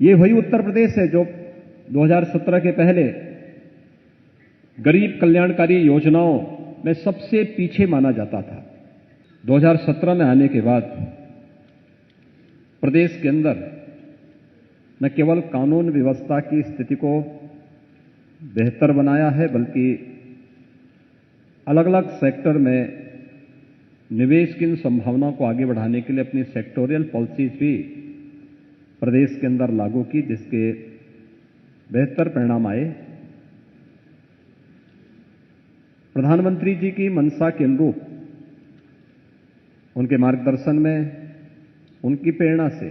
ये वही उत्तर प्रदेश है जो 2017 के पहले गरीब कल्याणकारी योजनाओं में सबसे पीछे माना जाता था। 2017 में आने के बाद प्रदेश के अंदर न केवल कानून व्यवस्था की स्थिति को बेहतर बनाया है, बल्कि अलग अलग सेक्टर में निवेश की इन संभावनाओं को आगे बढ़ाने के लिए अपनी सेक्टोरियल पॉलिसीज भी प्रदेश के अंदर लागू की, जिसके बेहतर परिणाम आए। प्रधानमंत्री जी की मंशा के अनुरूप उनके मार्गदर्शन में, उनकी प्रेरणा से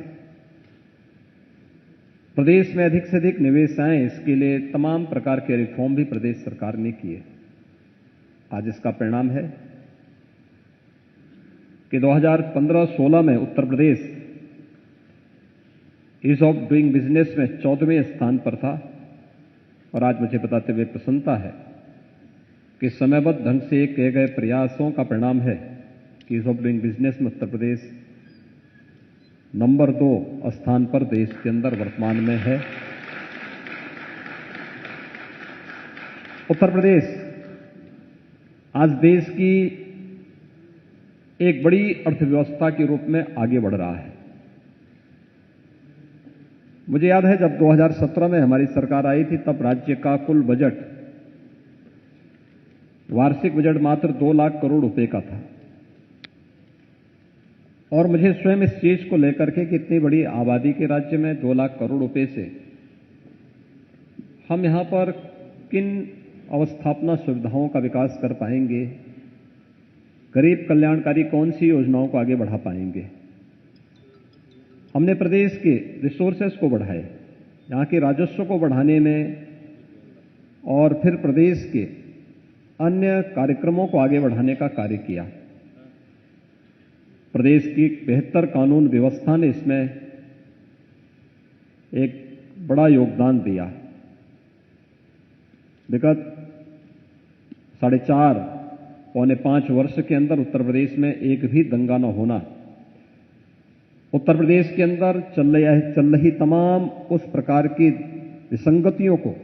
प्रदेश में अधिक से अधिक निवेश आए, इसके लिए तमाम प्रकार के रिफॉर्म भी प्रदेश सरकार ने किए। आज इसका परिणाम है कि 2015-16 में Uttar Pradesh ease of doing business में 14वें स्थान पर था, और आज मुझे बताते हुए प्रसन्नता है कि समयबद्ध ढंग से किए गए प्रयासों का परिणाम है कि ईज ऑफ डूइंग बिजनेस में उत्तर प्रदेश नंबर 2 स्थान पर देश के अंदर वर्तमान में है। उत्तर प्रदेश आज देश की एक बड़ी अर्थव्यवस्था के रूप में आगे बढ़ रहा है। मुझे याद है जब 2017 में हमारी सरकार आई थी, तब राज्य का कुल बजट, वार्षिक बजट मात्र 2 लाख करोड़ रुपए का था। और मुझे स्वयं इस चीज को लेकर के कि इतनी बड़ी आबादी के राज्य में 2 लाख करोड़ रुपए से हम यहां पर किन अवस्थापना सुविधाओं का विकास कर पाएंगे, गरीब कल्याणकारी कौन सी योजनाओं को आगे बढ़ा पाएंगे। हमने प्रदेश के रिसोर्सेस को बढ़ाए, यहां के राजस्व को बढ़ाने में, और फिर प्रदेश के अन्य कार्यक्रमों को आगे बढ़ाने का कार्य किया। प्रदेश की बेहतर कानून व्यवस्था ने इसमें एक बड़ा योगदान दिया। विगत 4.5 पौने 5 वर्ष के अंदर उत्तर प्रदेश में एक भी दंगा न होना, उत्तर प्रदेश के अंदर चल रही तमाम उस प्रकार की विसंगतियों को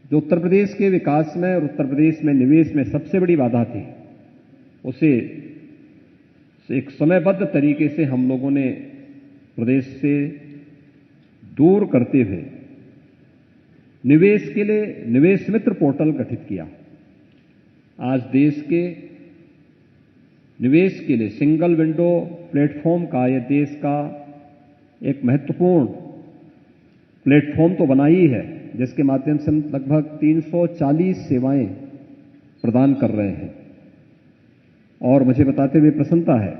जो उत्तर प्रदेश के विकास में और उत्तर प्रदेश में निवेश में सबसे बड़ी बाधा थी, उसे एक समयबद्ध तरीके से हम लोगों ने प्रदेश से दूर करते हुए निवेश के लिए निवेश मित्र पोर्टल गठित किया। आज देश के निवेश के लिए सिंगल विंडो प्लेटफॉर्म का, यह देश का एक महत्वपूर्ण प्लेटफॉर्म तो बना ही है, जिसके माध्यम से हम लगभग 340 सेवाएं प्रदान कर रहे हैं। और मुझे बताते हुए प्रसन्नता है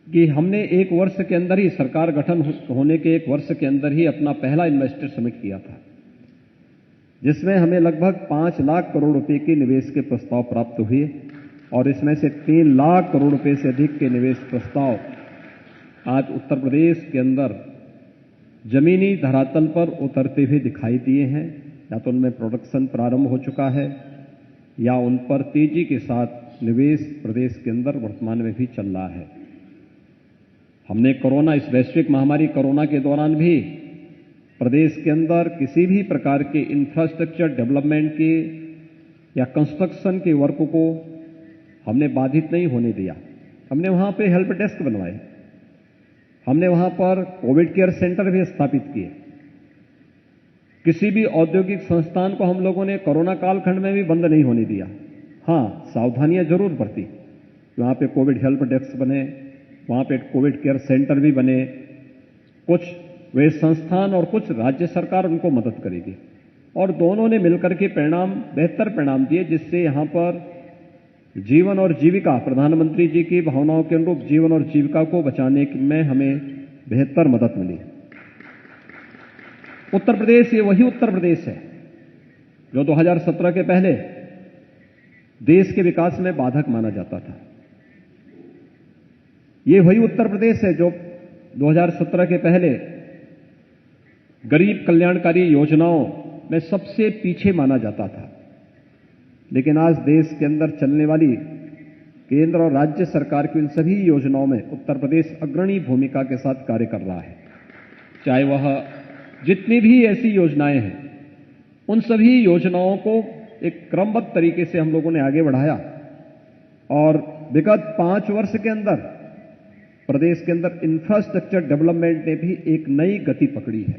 कि हमने 1 वर्ष के अंदर ही, सरकार गठन होने के 1 वर्ष के अंदर ही अपना पहला इन्वेस्टर समिट किया था, जिसमें हमें लगभग 5 लाख करोड़ रुपए के निवेश के प्रस्ताव प्राप्त हुए, और इसमें से 3 लाख करोड़ रुपए से अधिक के निवेश प्रस्ताव आज उत्तर प्रदेश के अंदर जमीनी धरातल पर उतरते हुए दिखाई दिए हैं। या तो उनमें प्रोडक्शन प्रारंभ हो चुका है, या उन पर तेजी के साथ निवेश प्रदेश के अंदर वर्तमान में भी चल रहा है। हमने कोरोना, इस वैश्विक महामारी कोरोना के दौरान भी प्रदेश के अंदर किसी भी प्रकार के इंफ्रास्ट्रक्चर डेवलपमेंट के या कंस्ट्रक्शन के वर्क को हमने बाधित नहीं होने दिया। हमने वहां पे हेल्प डेस्क बनवाए, हमने वहां पर कोविड केयर सेंटर भी स्थापित किए। किसी भी औद्योगिक संस्थान को हम लोगों ने कोरोना कालखंड में भी बंद नहीं होने दिया। हां, सावधानियां जरूर बरती। वहां पे कोविड हेल्प डेस्क बने, वहां पे कोविड केयर सेंटर भी बने। कुछ वे संस्थान और कुछ राज्य सरकार उनको मदद करेगी, और दोनों ने मिलकर के बेहतर परिणाम दिए, जिससे यहां पर जीवन और जीविका, प्रधानमंत्री जी की भावनाओं के अनुरूप जीवन और जीविका को बचाने में हमें बेहतर मदद मिली। उत्तर प्रदेश, ये वही उत्तर प्रदेश है जो 2017 के पहले देश के विकास में बाधक माना जाता था। ये वही उत्तर प्रदेश है जो 2017 के पहले गरीब कल्याणकारी योजनाओं में सबसे पीछे माना जाता था। लेकिन आज देश के अंदर चलने वाली केंद्र और राज्य सरकार की इन सभी योजनाओं में उत्तर प्रदेश अग्रणी भूमिका के साथ कार्य कर रहा है। चाहे वह जितनी भी ऐसी योजनाएं हैं, उन सभी योजनाओं को एक क्रमबद्ध तरीके से हम लोगों ने आगे बढ़ाया और विगत 5 वर्ष के अंदर प्रदेश के अंदर इंफ्रास्ट्रक्चर डेवलपमेंट ने भी एक नई गति पकड़ी है।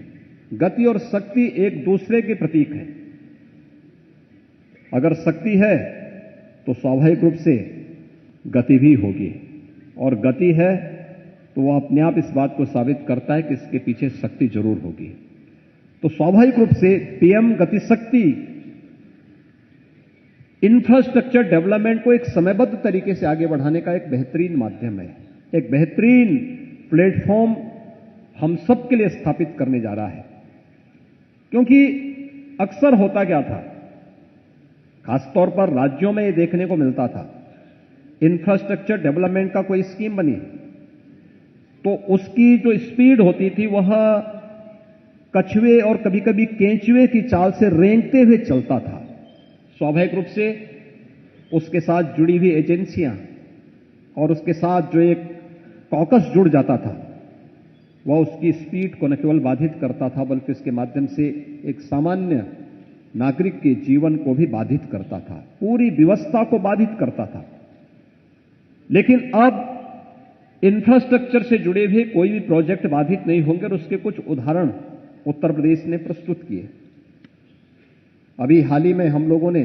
गति और शक्ति एक दूसरे के प्रतीक हैं। अगर शक्ति है तो स्वाभाविक रूप से गति भी होगी, और गति है तो वह अपने आप इस बात को साबित करता है कि इसके पीछे शक्ति जरूर होगी। तो स्वाभाविक रूप से पीएम गति शक्ति इंफ्रास्ट्रक्चर डेवलपमेंट को एक समयबद्ध तरीके से आगे बढ़ाने का एक बेहतरीन माध्यम है, एक बेहतरीन प्लेटफॉर्म हम सबके लिए स्थापित करने जा रहा है। क्योंकि अक्सर होता क्या था, खासतौर पर राज्यों में ये देखने को मिलता था, इंफ्रास्ट्रक्चर डेवलपमेंट का कोई स्कीम बनी तो उसकी जो स्पीड होती थी वह कछुए और कभी कभी केंचुए की चाल से रेंगते हुए चलता था। स्वाभाविक रूप से उसके साथ जुड़ी हुई एजेंसियां और उसके साथ जो एक कॉकस जुड़ जाता था, वह उसकी स्पीड को न केवल बाधित करता था बल्कि उसके माध्यम से एक सामान्य नागरिक के जीवन को भी बाधित करता था, पूरी व्यवस्था को बाधित करता था। लेकिन अब इंफ्रास्ट्रक्चर से जुड़े हुए कोई भी प्रोजेक्ट बाधित नहीं होंगे और उसके कुछ उदाहरण उत्तर प्रदेश ने प्रस्तुत किए। अभी हाल ही में हम लोगों ने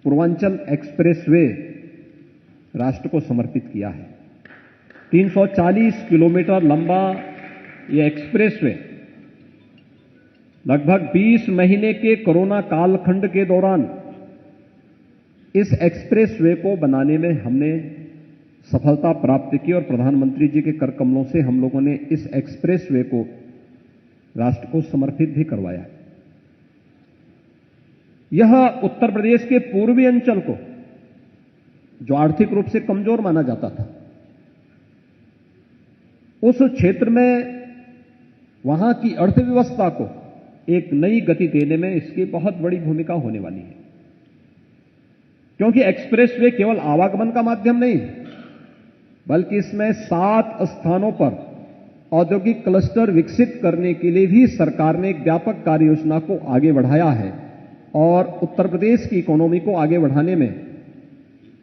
पूर्वांचल एक्सप्रेसवे राष्ट्र को समर्पित किया है। 340 किलोमीटर लंबा यह एक्सप्रेसवे लगभग 20 महीने के कोरोना कालखंड के दौरान इस एक्सप्रेसवे को बनाने में हमने सफलता प्राप्त की और प्रधानमंत्री जी के कर कमलों से हम लोगों ने इस एक्सप्रेसवे को राष्ट्र को समर्पित भी करवाया। यह उत्तर प्रदेश के पूर्वी अंचल को, जो आर्थिक रूप से कमजोर माना जाता था, उस क्षेत्र में वहां की अर्थव्यवस्था को एक नई गति देने में इसकी बहुत बड़ी भूमिका होने वाली है। क्योंकि एक्सप्रेसवे केवल आवागमन का माध्यम नहीं, बल्कि इसमें 7 स्थानों पर औद्योगिक क्लस्टर विकसित करने के लिए भी सरकार ने एक व्यापक कार्य योजना को आगे बढ़ाया है और उत्तर प्रदेश की इकोनॉमी को आगे बढ़ाने में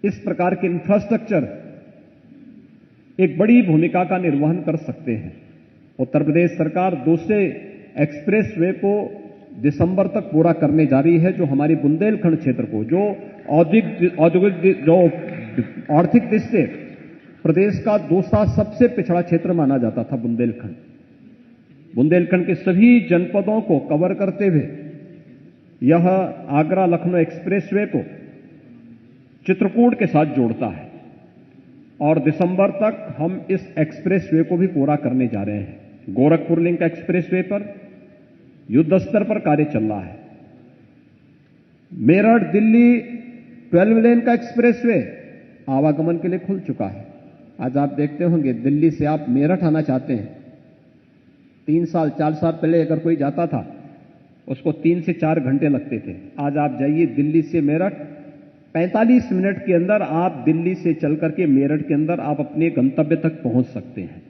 इस प्रकार के इंफ्रास्ट्रक्चर एक बड़ी भूमिका का निर्वहन कर सकते हैं। उत्तर प्रदेश सरकार दूसरे एक्सप्रेसवे को दिसंबर तक पूरा करने जा रही है, जो हमारी बुंदेलखंड क्षेत्र को, जो औद्योगिक जो आर्थिक दृष्टि से प्रदेश का दूसरा सबसे पिछड़ा क्षेत्र माना जाता था बुंदेलखंड के सभी जनपदों को कवर करते हुए यह आगरा लखनऊ एक्सप्रेसवे को चित्रकूट के साथ जोड़ता है और दिसंबर तक हम इस एक्सप्रेसवे को भी पूरा करने जा रहे हैं। गोरखपुर लिंक एक्सप्रेसवे पर युद्ध स्तर पर कार्य चल रहा है। मेरठ दिल्ली 12 लेन का एक्सप्रेसवे आवागमन के लिए खुल चुका है। आज आप देखते होंगे, दिल्ली से आप मेरठ आना चाहते हैं, 3 साल 4 साल पहले अगर कोई जाता था उसको 3 से 4 घंटे लगते थे। आज आप जाइए दिल्ली से मेरठ, 45 मिनट के अंदर आप दिल्ली से चल करके मेरठ के अंदर आप अपने गंतव्य तक पहुंच सकते हैं।